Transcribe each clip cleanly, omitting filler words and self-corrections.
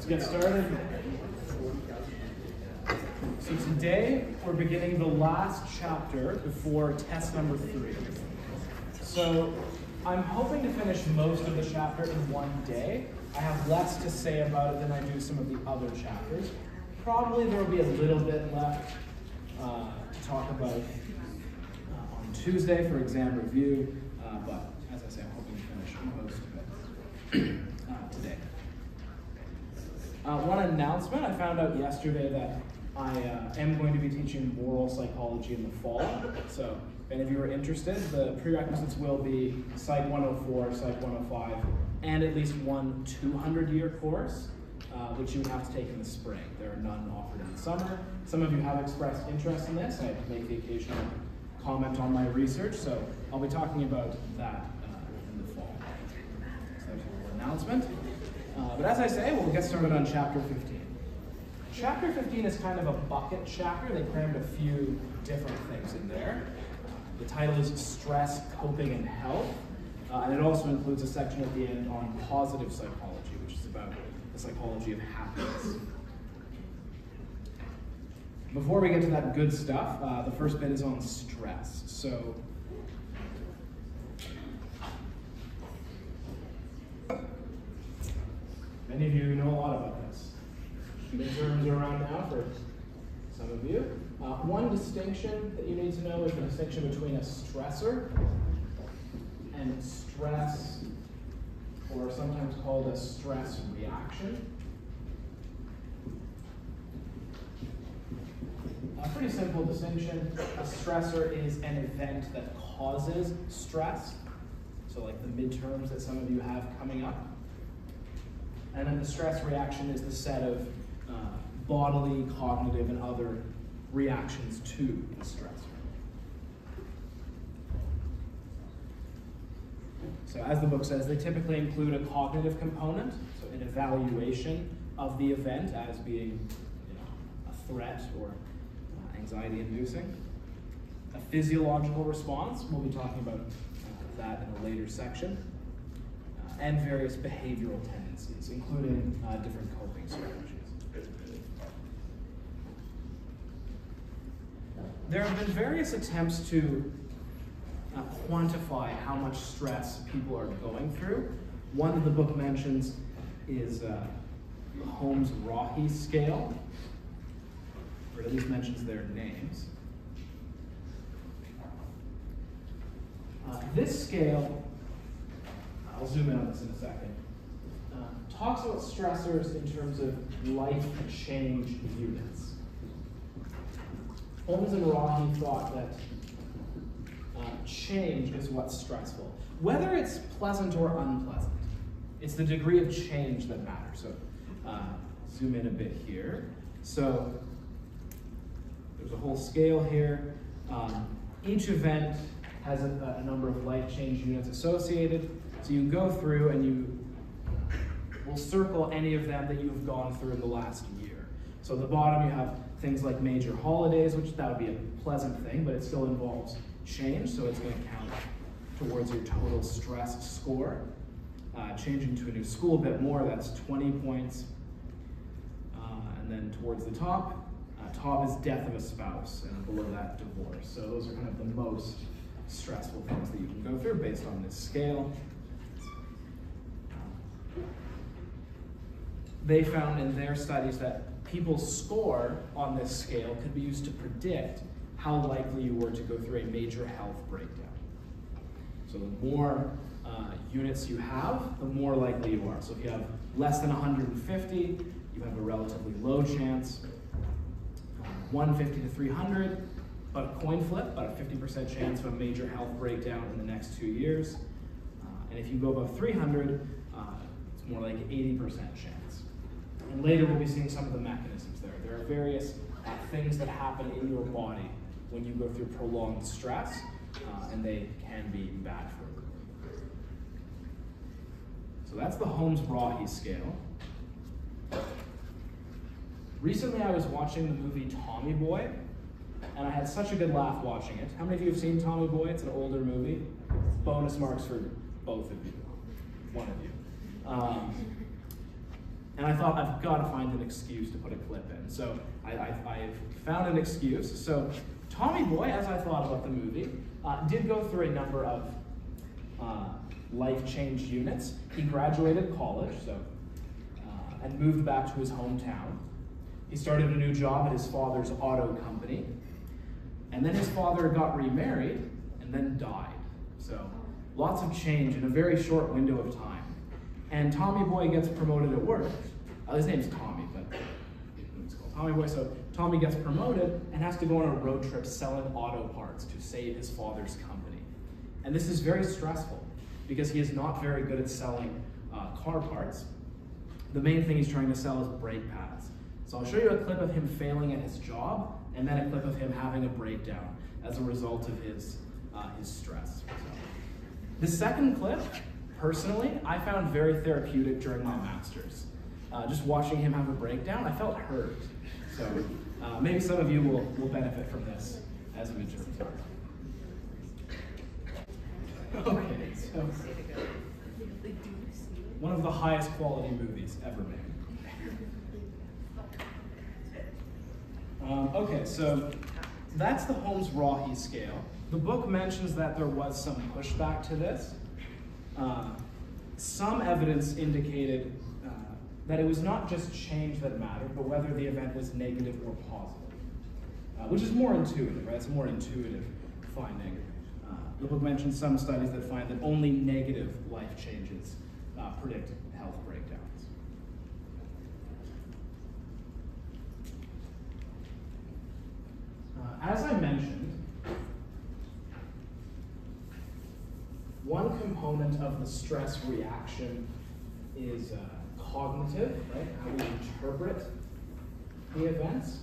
Get started. So today we're beginning the last chapter before test number 3. So I'm hoping to finish most of the chapter in one day. I have less to say about it than I do some of the other chapters. Probably there will be a little bit left to talk about on Tuesday for exam review, but as I say, I'm hoping to finish most of it today. One announcement, I found out yesterday that I am going to be teaching moral psychology in the fall. So if any of you are interested, the prerequisites will be Psych 104, Psych 105, and at least one 200-year course, which you would have to take in the spring. There are none offered in the summer. Some of you have expressed interest in this. I make the occasional comment on my research, so I'll be talking about that in the fall. So there's a little announcement. But as I say, we'll get started on chapter 15. Chapter 15 is kind of a bucket chapter. They crammed a few different things in there. The title is Stress, Coping, and Health. And it also includes a section at the end on positive psychology, which is about the psychology of happiness. Before we get to that good stuff, the first bit is on stress. So, many of you know a lot about this. Midterms are around now for some of you. One distinction that you need to know is the distinction between a stressor and stress, or sometimes called a stress reaction. A pretty simple distinction. A stressor is an event that causes stress. So like the midterms that some of you have coming up. And then the stress reaction is the set of bodily, cognitive, and other reactions to the stressor. So as the book says, they typically include a cognitive component, so an evaluation of the event as being a threat or anxiety-inducing. A physiological response, we'll be talking about that in a later section. And various behavioral tendencies, including different coping strategies. There have been various attempts to quantify how much stress people are going through. One that the book mentions is the Holmes-Rahe scale, or at least mentions their names. This scale, I'll zoom in on this in a second, talks about stressors in terms of life change units. Holmes and Rahe thought that change is what's stressful. Whether it's pleasant or unpleasant, it's the degree of change that matters. So zoom in a bit here. So there's a whole scale here. Each event has a number of life change units associated. So you go through and you will circle any of them that you've gone through in the last year. So at the bottom you have things like major holidays, which that would be a pleasant thing, but it still involves change, so it's going to count towards your total stress score. Changing to a new school a bit more, that's 20 points. And then towards the top is death of a spouse, and below that, divorce. So those are kind of the most stressful things that you can go through based on this scale. They found in their studies that people's score on this scale could be used to predict how likely you were to go through a major health breakdown. So the more units you have, the more likely you are. So if you have less than 150, you have a relatively low chance. 150 to 300, about a coin flip, about a 50% chance of a major health breakdown in the next 2 years. And if you go above 300, it's more like 80% chance. And later we'll be seeing some of the mechanisms there. There are various things that happen in your body when you go through prolonged stress, and they can be bad for you. So that's the Holmes-Rahe scale. Recently I was watching the movie Tommy Boy, and I had such a good laugh watching it. How many of you have seen Tommy Boy? It's an older movie. Bonus marks for both of you. One of you. and I thought I've got to find an excuse to put a clip in. So I've found an excuse. So Tommy Boy, as I thought about the movie, did go through a number of life change units. He graduated college, and moved back to his hometown. He started a new job at his father's auto company, and then his father got remarried and then died. So lots of change in a very short window of time. And Tommy Boy gets promoted at work. His name's Tommy, but it's called Tommy Boy. So Tommy gets promoted and has to go on a road trip selling auto parts to save his father's company. And this is very stressful because he is not very good at selling car parts. The main thing he's trying to sell is brake pads. So I'll show you a clip of him failing at his job and then a clip of him having a breakdown as a result of his stress. So, the second clip, personally, I found very therapeutic during my master's. Just watching him have a breakdown, I felt hurt. So maybe some of you will benefit from this as midterms are. Okay, so one of the highest quality movies ever made. Okay, so that's the Holmes-Rahe scale. The book mentions that there was some pushback to this. Some evidence indicated that it was not just change that mattered, but whether the event was negative or positive, which is more intuitive, right? It's a more intuitive finding. The book mentions some studies that find that only negative life changes predict health breakdowns. As I mentioned, one component of the stress reaction is cognitive, right? How we interpret the events.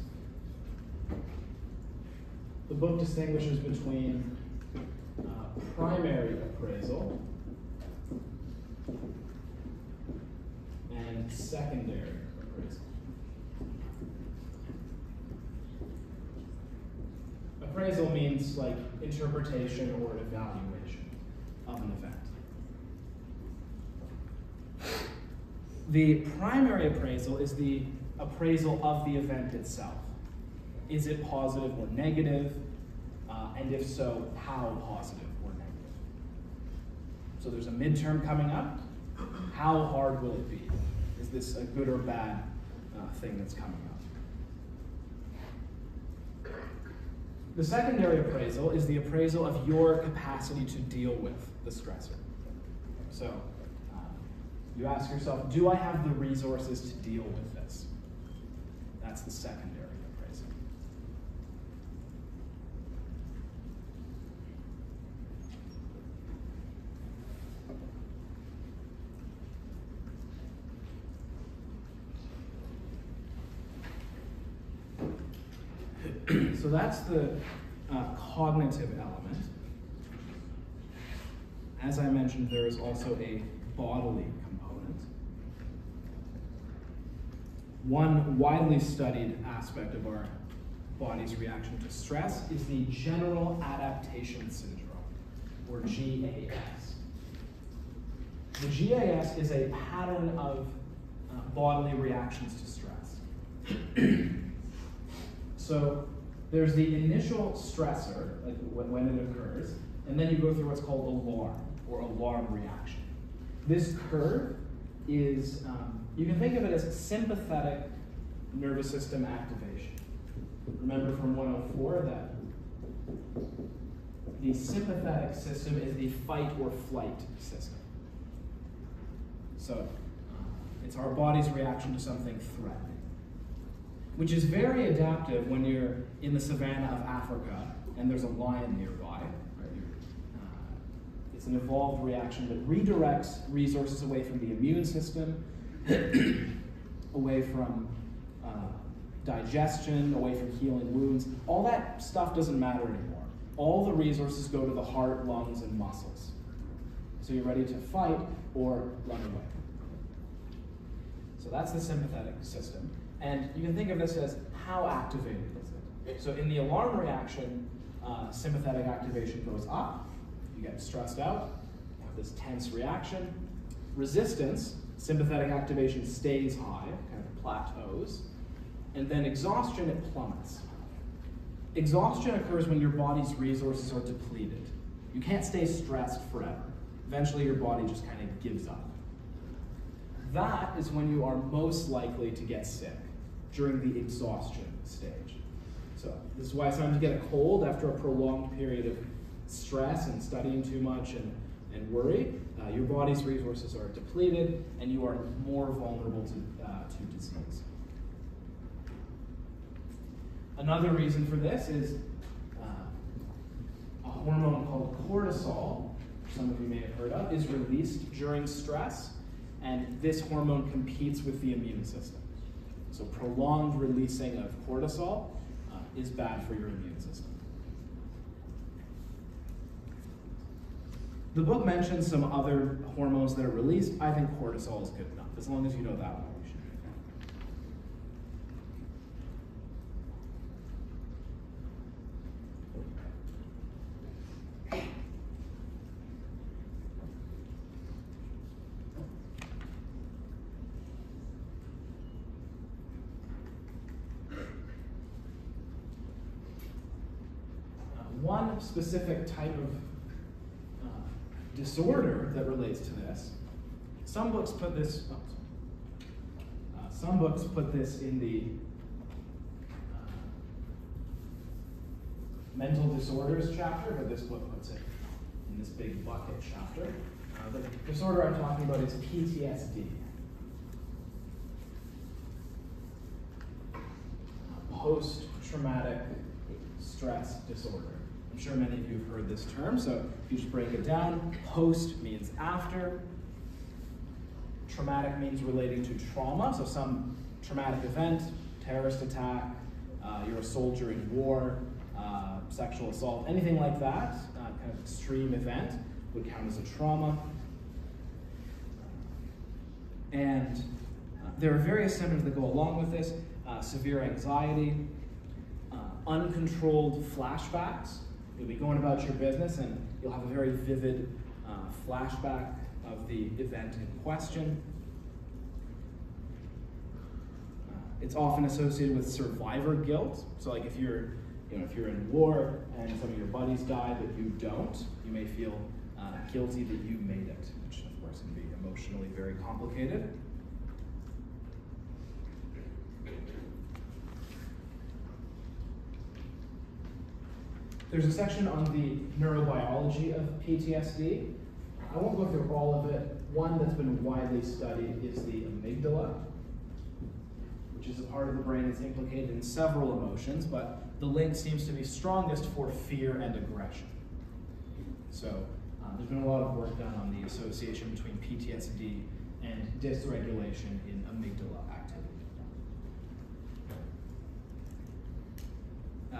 The book distinguishes between primary appraisal and secondary appraisal. Appraisal means like interpretation or evaluation of an event. The primary appraisal is the appraisal of the event itself. Is it positive or negative? And if so, how positive or negative? So there's a midterm coming up. How hard will it be? Is this a good or bad thing that's coming up? The secondary appraisal is the appraisal of your capacity to deal with the stressor. So you ask yourself, do I have the resources to deal with this? That's the secondary appraisal. So that's the cognitive element. As I mentioned, there is also a bodily component. One widely studied aspect of our body's reaction to stress is the general adaptation syndrome, or GAS. The GAS is a pattern of bodily reactions to stress. So there's the initial stressor, like when it occurs, and then you go through what's called alarm, or alarm reaction. This curve is, you can think of it as sympathetic nervous system activation. Remember from 104 that the sympathetic system is the fight or flight system. So it's our body's reaction to something threatening, which is very adaptive when you're in the savannah of Africa and there's a lion nearby. It's an evolved reaction that redirects resources away from the immune system, away from digestion, away from healing wounds. All that stuff doesn't matter anymore. All the resources go to the heart, lungs, and muscles. So you're ready to fight or run away. So that's the sympathetic system. And you can think of this as how activated is it? So in the alarm reaction, sympathetic activation goes up. You get stressed out, you have this tense reaction. Resistance Sympathetic activation stays high, kind of plateaus. And then exhaustion, it plummets. Exhaustion occurs when your body's resources are depleted. You can't stay stressed forever. Eventually your body just kind of gives up. That is when you are most likely to get sick, during the exhaustion stage. So this is why sometimes you get a cold after a prolonged period of stress and studying too much and worry. Your body's resources are depleted and you are more vulnerable to disease. Another reason for this is a hormone called cortisol, some of you may have heard of, is released during stress, and this hormone competes with the immune system. So prolonged releasing of cortisol is bad for your immune system. The book mentions some other hormones that are released. I think cortisol is good enough. As long as you know that one, you should be fine. One specific type of disorder that relates to this. Some books put this in the mental disorders chapter, but this book puts it in this big bucket chapter. The disorder I'm talking about is PTSD. Post-traumatic stress disorder. I'm sure many of you have heard this term, so if you just break it down, post means after, traumatic means relating to trauma, so some traumatic event, terrorist attack, you're a soldier in war, sexual assault, anything like that, kind of extreme event would count as a trauma. And there are various symptoms that go along with this, severe anxiety, uncontrolled flashbacks. You'll be going about your business and you'll have a very vivid flashback of the event in question. It's often associated with survivor guilt. So like if you're in war and some of your buddies die but you don't, you may feel guilty that you made it, which of course can be emotionally very complicated. There's a section on the neurobiology of PTSD. I won't go through all of it. One that's been widely studied is the amygdala, which is a part of the brain that's implicated in several emotions, but the link seems to be strongest for fear and aggression. So there's been a lot of work done on the association between PTSD and dysregulation in amygdala activity.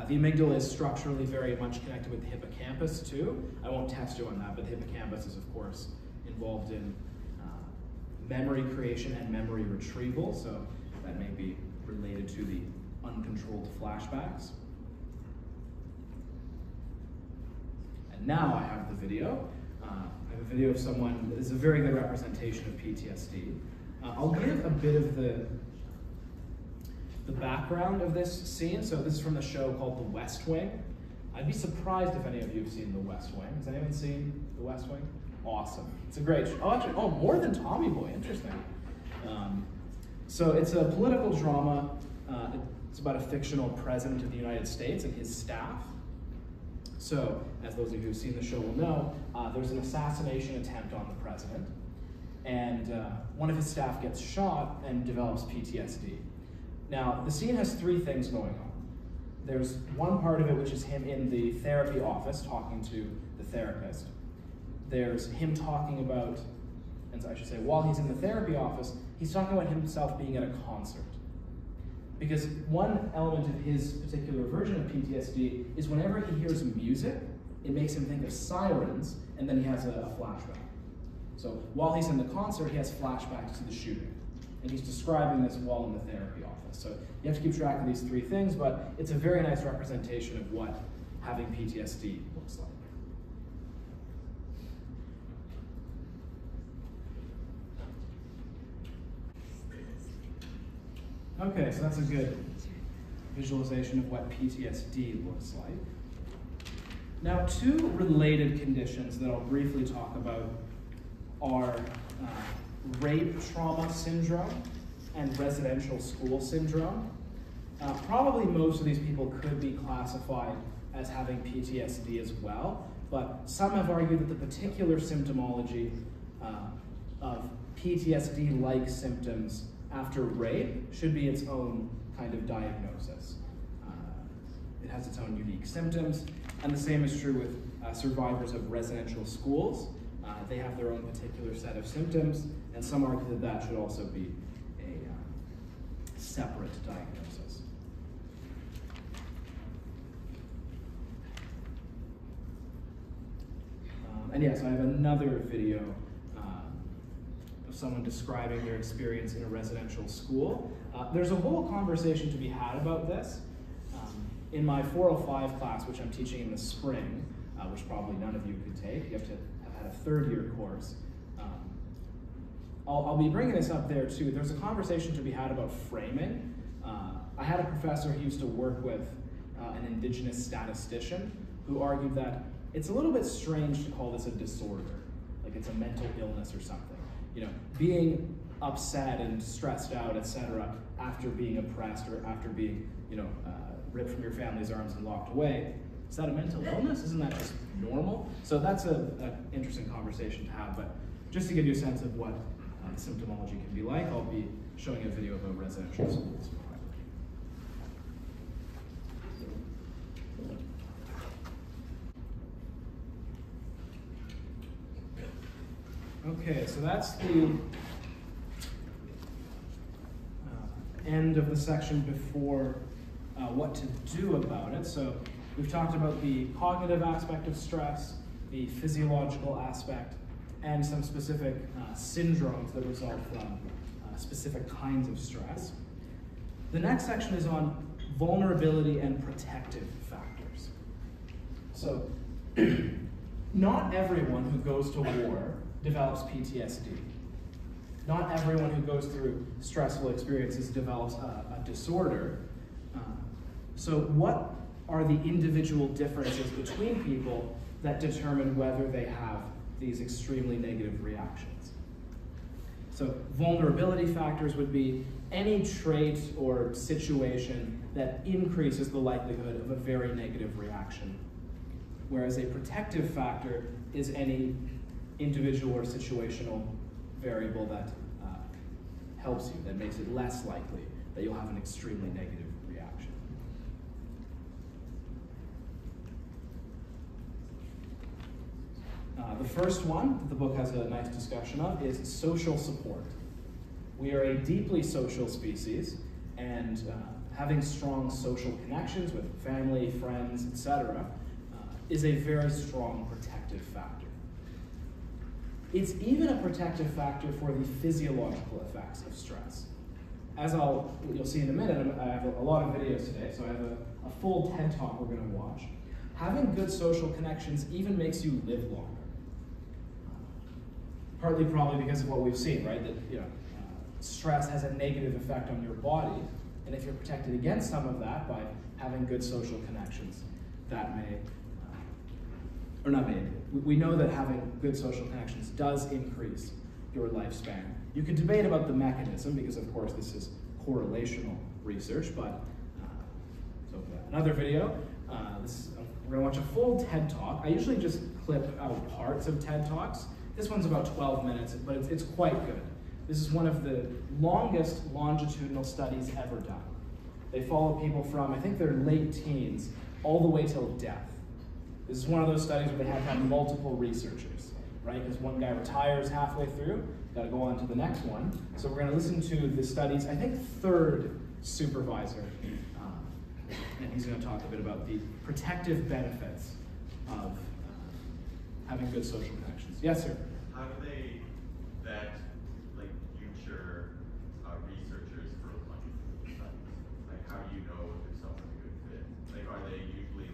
The amygdala is structurally very much connected with the hippocampus too. I won't test you on that, but the hippocampus is of course involved in memory creation and memory retrieval, so that may be related to the uncontrolled flashbacks. And now I have the video. I have a video of someone that is a very good representation of PTSD. I'll give a bit of the background of this scene. So this is from the show called The West Wing. I'd be surprised if any of you have seen The West Wing. Has anyone seen The West Wing? Awesome. It's a great show. Oh, actually, more than Tommy Boy. Interesting. So it's a political drama. It's about a fictional president of the United States and his staff. So, as those of you who've seen the show will know, there's an assassination attempt on the president, and one of his staff gets shot and develops PTSD. Now, the scene has three things going on. There's one part of it which is him in the therapy office talking to the therapist. There's him talking about, and I should say, while he's in the therapy office, he's talking about himself being at a concert. Because one element of his particular version of PTSD is whenever he hears music, it makes him think of sirens, and then he has a flashback. So while he's in the concert, he has flashbacks to the shooting. And he's describing this while in the therapy office. So you have to keep track of these three things, but it's a very nice representation of what having PTSD looks like. Okay, so that's a good visualization of what PTSD looks like. Now, two related conditions that I'll briefly talk about are rape trauma syndrome and residential school syndrome. Probably most of these people could be classified as having PTSD as well, but some have argued that the particular symptomology of PTSD-like symptoms after rape should be its own kind of diagnosis. It has its own unique symptoms, and the same is true with survivors of residential schools. They have their own particular set of symptoms, and some argue that that should also be a separate diagnosis. And yes, I have another video of someone describing their experience in a residential school. There's a whole conversation to be had about this. In my 405 class, which I'm teaching in the spring, which probably none of you could take, you have to have had a third-year course. I'll be bringing this up there too. There's a conversation to be had about framing. I had a professor who used to work with an Indigenous statistician who argued that it's a little bit strange to call this a disorder, like it's a mental illness or something. You know, being upset and stressed out, etc., after being oppressed or after being, ripped from your family's arms and locked away, is that a mental illness? Isn't that just normal? So that's an interesting conversation to have, but just to give you a sense of what symptomology can be like, I'll be showing a video about residential schools. Okay, so that's the end of the section before what to do about it. So we've talked about the cognitive aspect of stress, the physiological aspect, and some specific syndromes that result from specific kinds of stress. The next section is on vulnerability and protective factors. So not everyone who goes to war develops PTSD. Not everyone who goes through stressful experiences develops a disorder. So what are the individual differences between people that determine whether they have these extremely negative reactions? So vulnerability factors would be any trait or situation that increases the likelihood of a very negative reaction. Whereas a protective factor is any individual or situational variable that helps you, that makes it less likely that you'll have an extremely negative reaction. The first one that the book has a nice discussion of is social support. We are a deeply social species, and having strong social connections with family, friends, etc., is a very strong protective factor. It's even a protective factor for the physiological effects of stress. As you'll see in a minute, I have a lot of videos today, so I have a full TED Talk we're going to watch. Having good social connections even makes you live longer. Partly probably because of what we've seen, right? That stress has a negative effect on your body, and if you're protected against some of that by having good social connections, that may, or not may, we know that having good social connections does increase your lifespan. You can debate about the mechanism, because of course this is correlational research, but so another video. We're gonna watch a full TED Talk. I usually just clip out parts of TED Talks. This one's about 12 minutes, but it's quite good. This is one of the longest longitudinal studies ever done. They follow people from, I think they're late teens, all the way till death. This is one of those studies where they have to have multiple researchers, right? Because one guy retires halfway through, got to go on to the next one. So we're going to listen to the study's, I think, third supervisor, and he's going to talk a bit about the protective benefits of having good social connections. Yes, sir? How do they vet future researchers for studies? Like, how do you know if someone's a good fit? Like, are they usually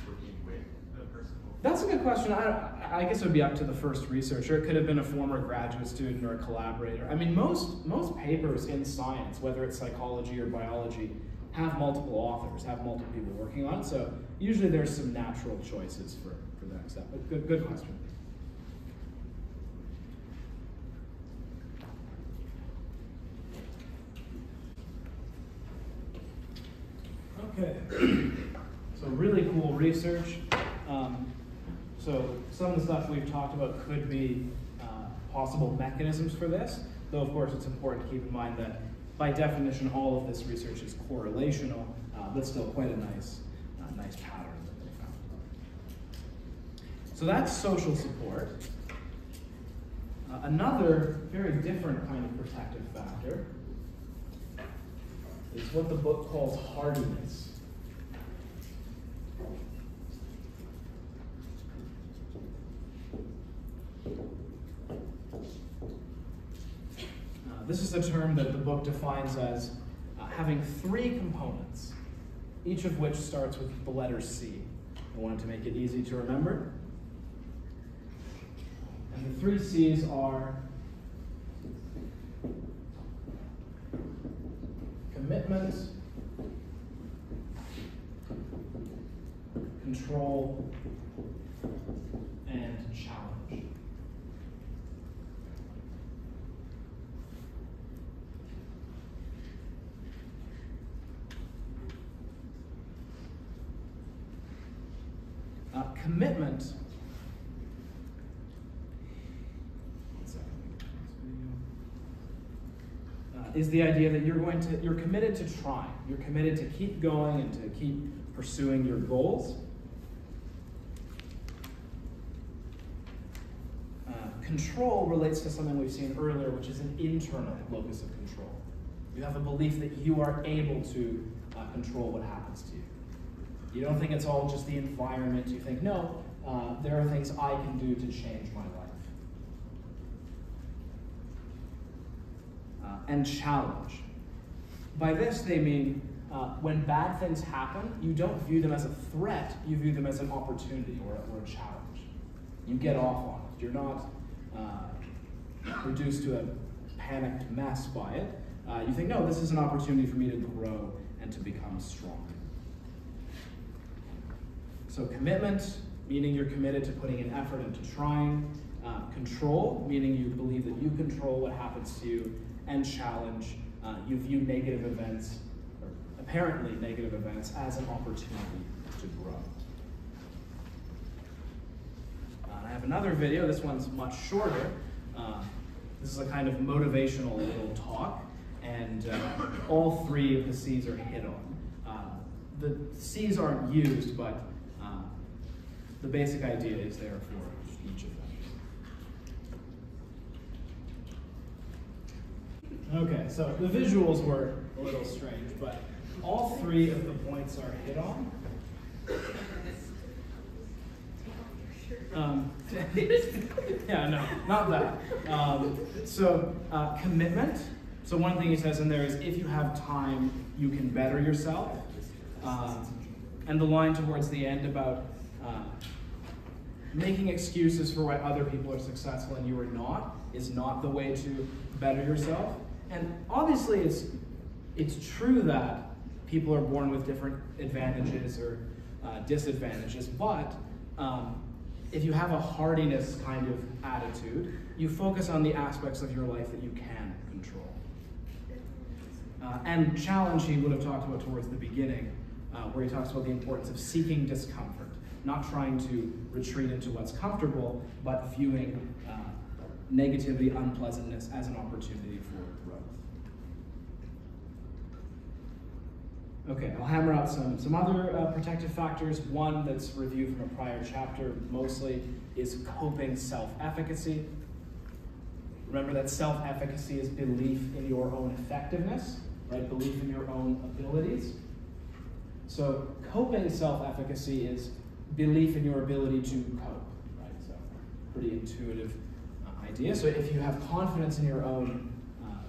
working with the person? That's a good question. I I guess it would be up to the first researcher. It could have been a former graduate student or a collaborator. I mean, most papers in science, whether it's psychology or biology, have multiple authors, have multiple people working on it. So usually there's some natural choices for the next step. But good question. Okay, so really cool research. So some of the stuff we've talked about could be possible mechanisms for this, though of course it's important to keep in mind that by definition all of this research is correlational, but still quite a nice pattern that they found. So that's social support. Another very different kind of protective factor is what the book calls hardiness. This is a term that the book defines as having three components, each of which starts with the letter C. I wanted to make it easy to remember. And the three C's are commitment, control, and challenge. Commitment is the idea that you're committed to trying. You're committed to keep going and to keep pursuing your goals. Control relates to something we've seen earlier, which is an internal locus of control. You have a belief that you are able to control what happens to you. You don't think it's all just the environment. You think, no, there are things I can do to change my life. And challenge. By this, they mean when bad things happen, you don't view them as a threat, you view them as an opportunity or a challenge. You get off on it. You're not reduced to a panicked mess by it. You think, no, this is an opportunity for me to grow and to become stronger. So commitment, meaning you're committed to putting an effort into trying. Control, meaning you believe that you control what happens to you. And challenge, you view negative events, or apparently negative events, as an opportunity to grow. I have another video. This one's much shorter. This is a kind of motivational little talk, and all three of the C's are hit on. The C's aren't used, but the basic idea is there for each of them. Okay, so the visuals were a little strange, but all three of the points are hit on. Yeah, no, not that. Commitment. So one thing he says in there is, if you have time, you can better yourself. And the line towards the end about making excuses for why other people are successful and you are not is not the way to better yourself. And obviously it's true that people are born with different advantages or disadvantages, but if you have a hardiness kind of attitude, you focus on the aspects of your life that you can control. And challenge he would have talked about towards the beginning, where he talks about the importance of seeking discomfort, not trying to retreat into what's comfortable, but viewing negativity, unpleasantness as an opportunity for growth. Okay, I'll hammer out some other protective factors. One that's reviewed from a prior chapter mostly is coping self-efficacy. Remember that self-efficacy is belief in your own effectiveness, right? Belief in your own abilities. So coping self-efficacy is belief in your ability to cope, right? So pretty intuitive idea. So if you have confidence in your own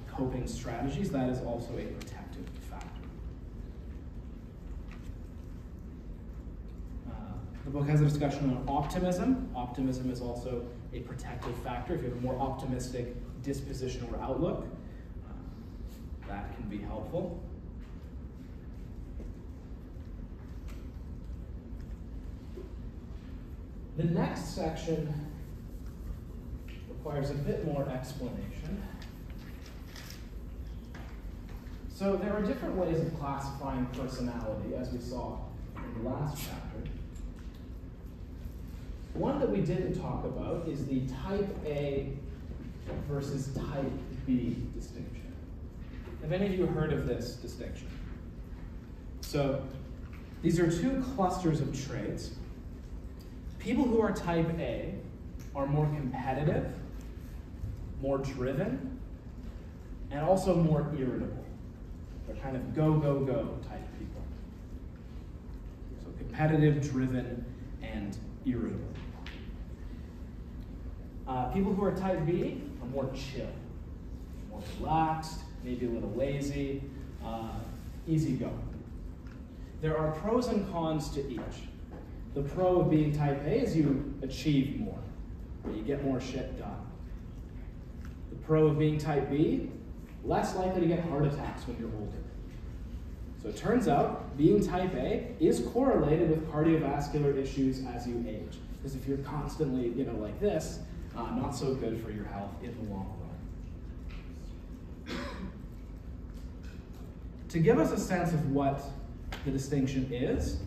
coping strategies, that is also a protective factor. The book has a discussion on optimism. Optimism is also a protective factor. If you have a more optimistic disposition or outlook, that can be helpful. The next section requires a bit more explanation. So there are different ways of classifying personality, as we saw in the last chapter. One that we didn't talk about is the type A versus type B distinction. Have any of you heard of this distinction? So these are two clusters of traits. People who are type A are more competitive, more driven, and also more irritable. They're kind of go, go, go type people. So competitive, driven, and irritable. People who are type B are more chill, more relaxed, maybe a little lazy, easygoing. There are pros and cons to each. The pro of being type A is you achieve more. You get more shit done. The pro of being type B, less likely to get heart attacks when you're older. So it turns out being type A is correlated with cardiovascular issues as you age. Because if you're constantly, like this, not so good for your health in the long run. To give us a sense of what the distinction is,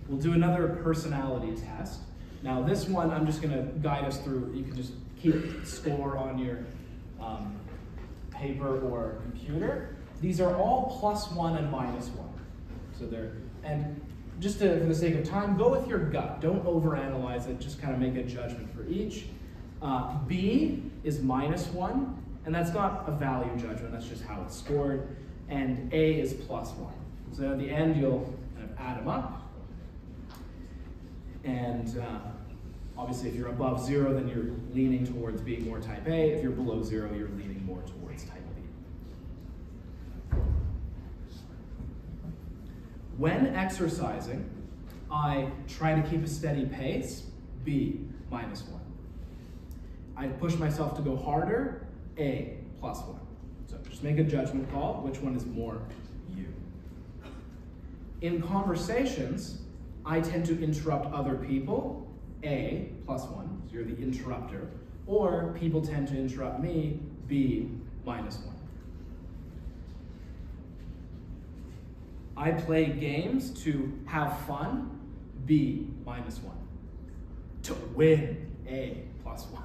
we'll do another personality test. Now this one, I'm just gonna guide us through. You can just keep score on your paper or computer. These are all +1 and -1. So and just for the sake of time, go with your gut. Don't overanalyze it, just kind of make a judgment for each. B is -1, and that's not a value judgment, that's just how it's scored. And A is +1. So at the end, you'll kind of add them up. And obviously, if you're above 0, then you're leaning towards being more type A. If you're below 0, you're leaning more towards type B. When exercising, I try to keep a steady pace, B, -1. I push myself to go harder, A, +1. So just make a judgment call, which one is more you. In conversations, I tend to interrupt other people, A, +1, so you're the interrupter, or people tend to interrupt me, B, -1. I play games to have fun, B, -1. To win, A, +1.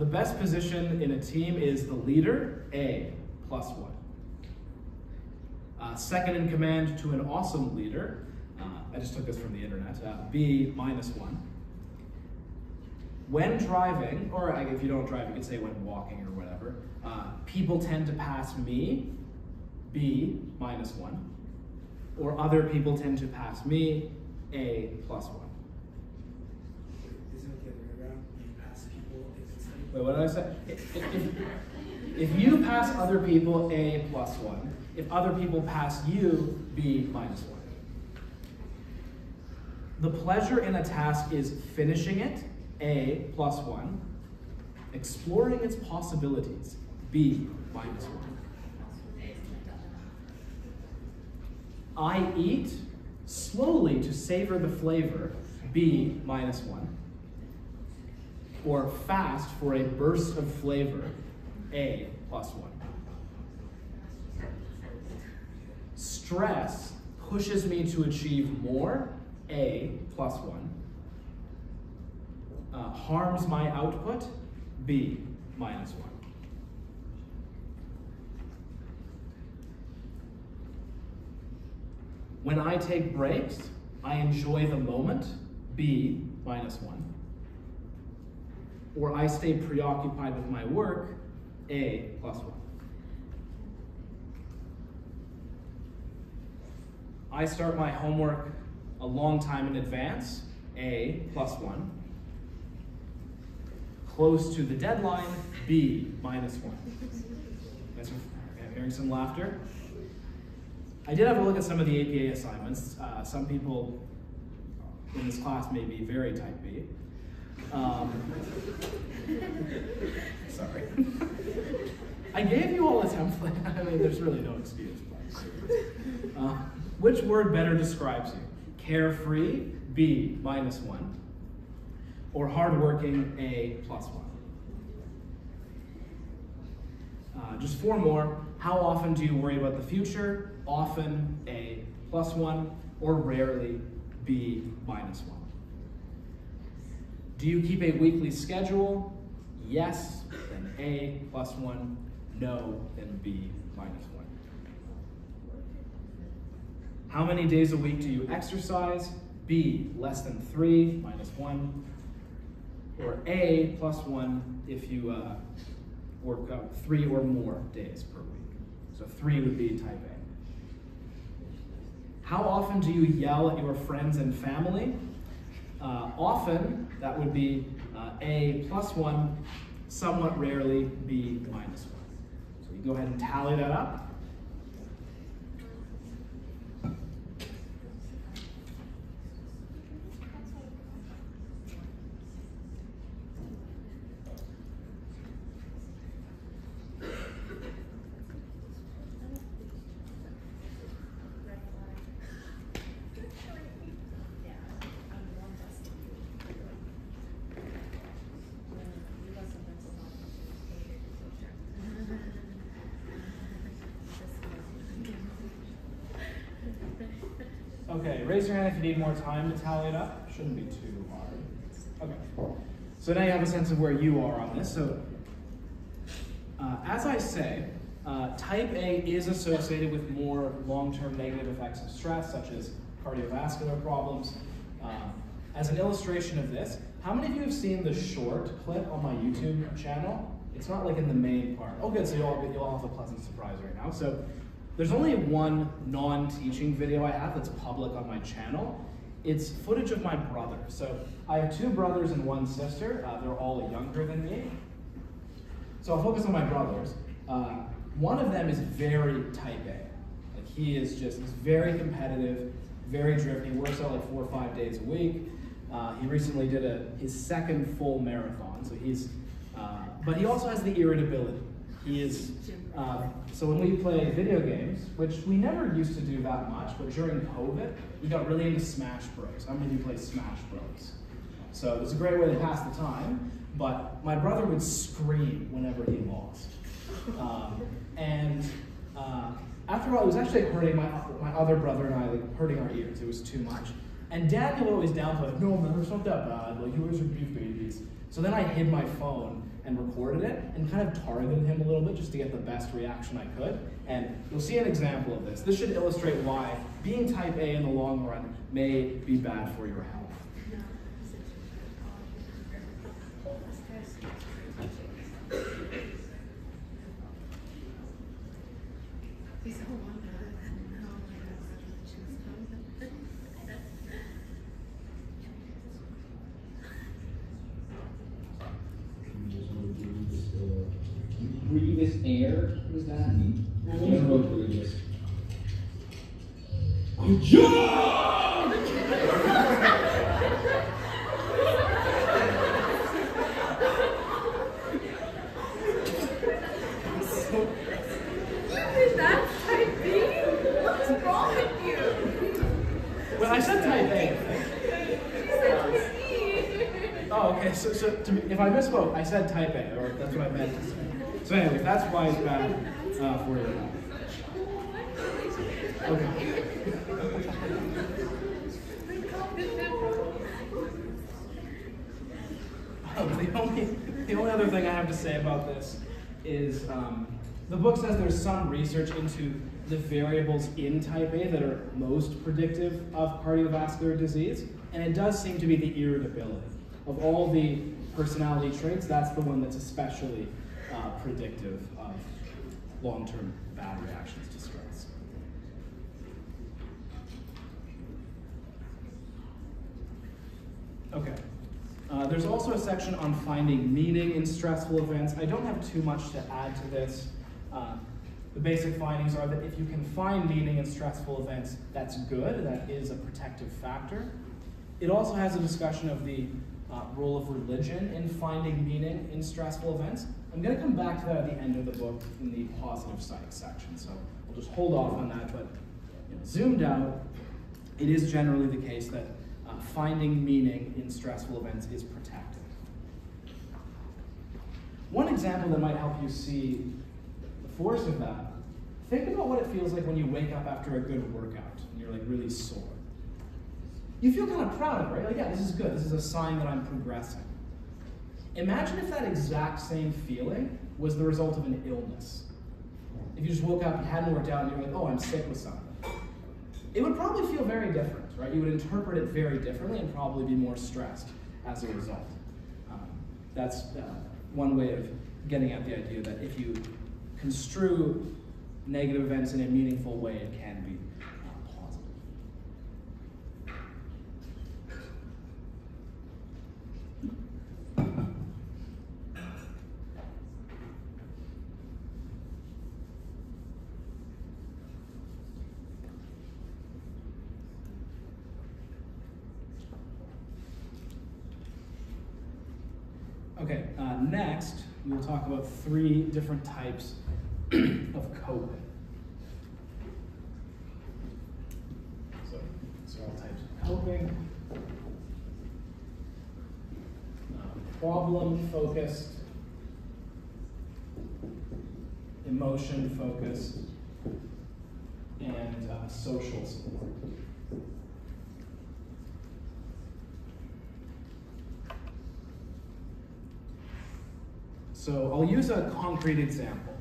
The best position in a team is the leader, A, +1. Second in command to an awesome leader, I just took this from the internet, B, -1. When driving, or if you don't drive, you could say when walking or whatever, people tend to pass me, B, -1. Or other people tend to pass me, A, +1. Isn't it the other way around? You pass people if it's like... Wait, what did I say? If you pass other people, A, +1. If other people pass you, B, -1. The pleasure in a task is finishing it, A, +1. Exploring its possibilities, B, -1. I eat slowly to savor the flavor, B, -1. Or fast for a burst of flavor, A, +1. Stress pushes me to achieve more, A, +1. Harms my output, B, -1. When I take breaks, I enjoy the moment, B, -1. Or I stay preoccupied with my work, A, +1. I start my homework a long time in advance, A, +1. Close to the deadline, B, -1. Guys are hearing some laughter? I did have a look at some of the APA assignments. Some people in this class may be very type B. Sorry. I gave you all a template. I mean, there's really no excuse. Which word better describes you? Carefree, B, -1. Or hardworking, A, +1. Just 4 more. How often do you worry about the future? Often, A, +1. Or rarely, B, -1. Do you keep a weekly schedule? Yes, then A, +1. No, then B, -1. How many days a week do you exercise? B, less than 3, -1. Or A, +1 if you work out 3 or more days per week. So 3 would be type A. How often do you yell at your friends and family? Often, that would be A, +1, somewhat rarely, B, -1. So you go ahead and tally that up. Okay, raise your hand if you need more time to tally it up. Shouldn't be too hard. Okay, so now you have a sense of where you are on this. So, as I say, type A is associated with more long-term negative effects of stress, such as cardiovascular problems. As an illustration of this, how many of you have seen the short clip on my YouTube channel? It's not like in the main part. Oh good, so you'll have a pleasant surprise right now. So there's only one non-teaching video I have that's public on my channel. It's footage of my brother. So I have 2 brothers and 1 sister. They're all younger than me. So I'll focus on my brothers. One of them is very type A. Like he's very competitive, very driven. He works out like 4 or 5 days a week. He recently did his 2nd full marathon. So but he also has the irritability. He is, so when we play video games, which we never used to do that much, but during COVID, we got really into Smash Bros. How many of you play Smash Bros? So it's a great way to pass the time, but my brother would scream whenever he lost. After a while, it was actually hurting my other brother and I, like hurting our ears. It was too much. And Dad would always downplay, like, no man, it's not that bad, like you guys are beef babies. So then I hid my phone and recorded it and kind of targeted him a little bit just to get the best reaction I could. And you'll see an example of this. This should illustrate why being type A in the long run may be bad for your health. Breathe this air. What is that? Good job! That's type B? What's wrong with you? Well, I said type A. You said type B. Oh, okay, so if I misspoke, I said type A, or that's what I meant to say. So anyway, that's why it's bad for your health. Okay. The only other thing I have to say about this is the book says there's some research into the variables in type A that are most predictive of cardiovascular disease, and it does seem to be the irritability. Of all the personality traits, that's the one that's especially predictive of long-term bad reactions to stress. Okay. There's also a section on finding meaning in stressful events. I don't have too much to add to this. The basic findings are that if you can find meaning in stressful events, that's good. That is a protective factor. It also has a discussion of the role of religion in finding meaning in stressful events. I'm going to come back to that at the end of the book in the positive psych section, so we'll just hold off on that, but zoomed out, it is generally the case that finding meaning in stressful events is protected. One example that might help you see the force of that, think about what it feels like when you wake up after a good workout and you're like really sore. You feel kind of proud of it, right? Like, yeah, this is good. This is a sign that I'm progressing. Imagine if that exact same feeling was the result of an illness. If you just woke up, you hadn't worked out, and you're like, oh, I'm sick with something. It would probably feel very different, right? You would interpret it very differently and probably be more stressed as a result. That's one way of getting at the idea that if you construe negative events in a meaningful way, it can be positive. Okay, next we will talk about 3 different types of coping. So these are all types of coping. Problem-focused, emotion-focused, and social support. So I'll use a concrete example.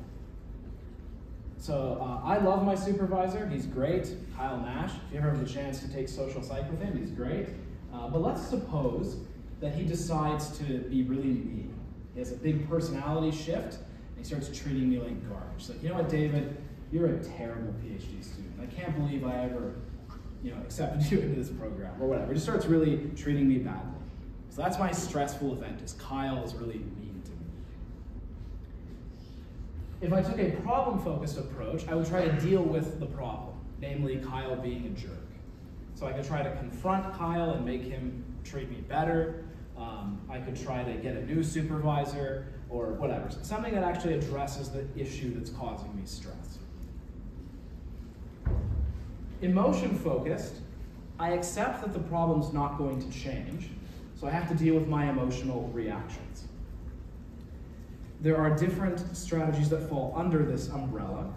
So I love my supervisor, he's great, Kyle Nash. If you ever have the chance to take social psych with him, he's great. But let's suppose that he decides to be really mean. He has a big personality shift, and he starts treating me like garbage. He's like, you know what, David, you're a terrible PhD student. I can't believe I ever, accepted you into this program, or whatever. He just starts really treating me badly. So that's my stressful event, is Kyle is really mean to me. If I took a problem-focused approach, I would try to deal with the problem, namely Kyle being a jerk. So I could try to confront Kyle and make him treat me better. I could try to get a new supervisor or whatever. Something that actually addresses the issue that's causing me stress. Emotion-focused, I accept that the problem's not going to change, so I have to deal with my emotional reactions. There are different strategies that fall under this umbrella.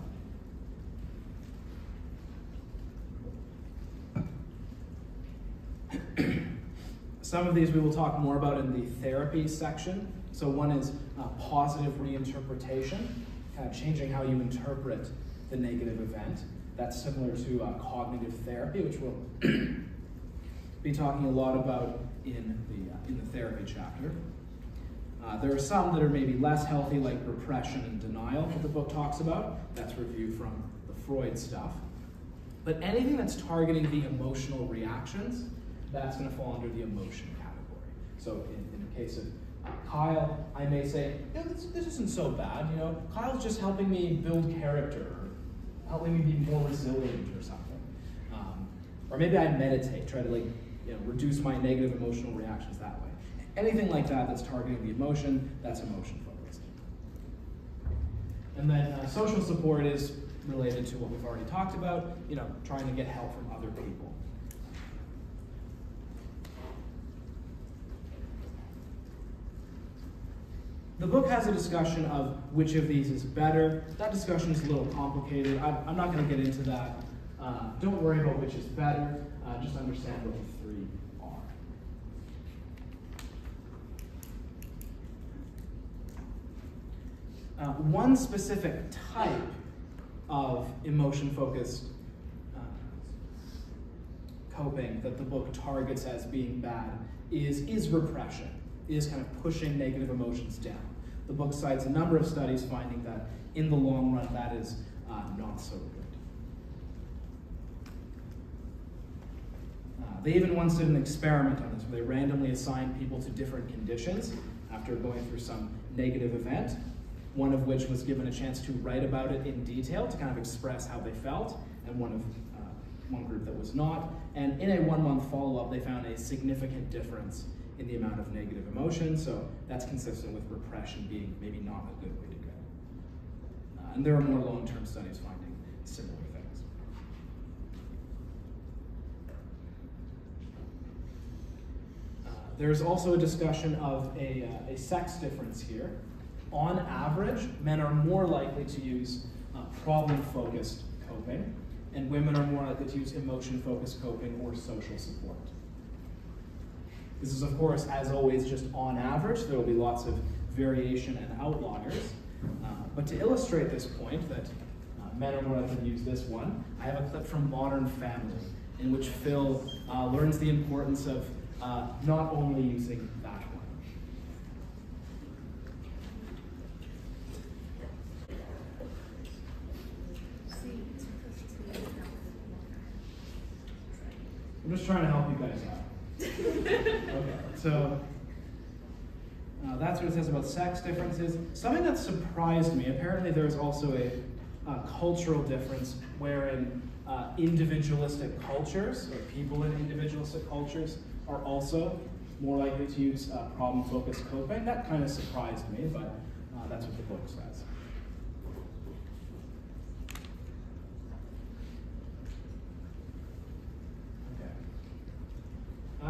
Some of these we will talk more about in the therapy section. So one is positive reinterpretation, kind of changing how you interpret the negative event. That's similar to cognitive therapy, which we'll be talking a lot about in the therapy chapter. There are some that are maybe less healthy, like repression and denial, that the book talks about. That's reviewed from the Freud stuff. But anything that's targeting the emotional reactions, that's going to fall under the emotion category. So in the case of Kyle, I may say, this isn't so bad. Kyle's just helping me build character, or helping me be more resilient or something. Or maybe I meditate, try to reduce my negative emotional reactions that way. Anything like that that's targeting the emotion, that's emotion focused. And then social support is related to what we've already talked about, trying to get help from other people. The book has a discussion of which of these is better. That discussion is a little complicated. I'm not going to get into that. Don't worry about which is better. Just understand what the 3 are. One specific type of emotion-focused coping that the book targets as being bad is repression, is kind of pushing negative emotions down. The book cites a number of studies finding that in the long run that is not so good. They even once did an experiment on this where they randomly assigned people to different conditions after going through some negative event, one of which was given a chance to write about it in detail to kind of express how they felt, and one of one group that was not. And in a 1-month follow-up, they found a significant difference in the amount of negative emotion. So that's consistent with repression being maybe not a good way to go. And there are more long-term studies finding similar things. There's also a discussion of a sex difference here. On average, men are more likely to use problem-focused coping, and women are more likely to use emotion-focused coping or social support. This is, of course, as always, just on average. There will be lots of variation and outliers. But to illustrate this point, that men are more likely to use this one, I have a clip from Modern Family, in which Phil learns the importance of not only using that one. I'm just trying to help you guys out. Okay, so that's what it says about sex differences. Something that surprised me, apparently there's also a cultural difference wherein individualistic cultures, or people in individualistic cultures, are also more likely to use problem-focused coping. That kind of surprised me, but that's what the book says.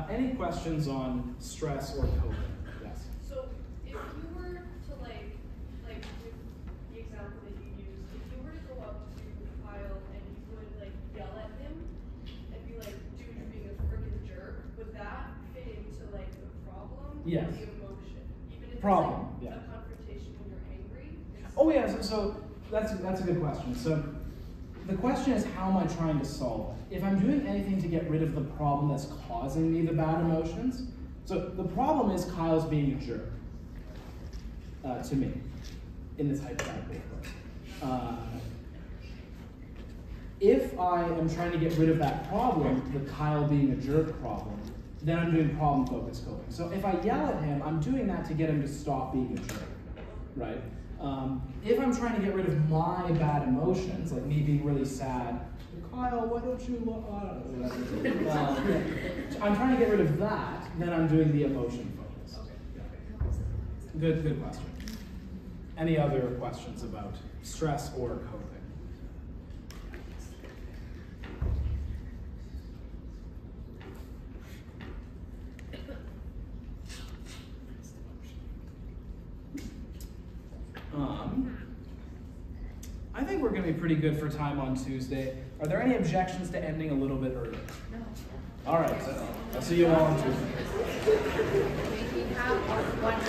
Any questions on stress or coping? Yes? So if you were to like with the example that you used, if you were to go up to Kyle and you would like yell at him and be like, dude, you're being a freaking jerk, would that fit into like the problem? Yes. Or the emotion? Even if Problem, it's like yeah. a confrontation when you're angry? Oh yeah, so that's a good question. So the question is, how am I trying to solve it? If I'm doing anything to get rid of the problem that's causing me the bad emotions, so the problem is Kyle's being a jerk to me in this hypothetical. If I am trying to get rid of that problem, the Kyle being a jerk problem, then I'm doing problem-focused coping. So if I yell at him, I'm doing that to get him to stop being a jerk, right? If I'm trying to get rid of my bad emotions, like me being really sad, Kyle, why don't you, I'm trying to get rid of that, then I'm doing the emotion focus. Good question. Any other questions about stress or coping? I think we're going to be pretty good for time on Tuesday. Are there any objections to ending a little bit early? No. All right. I'll see you all on Tuesday. We have one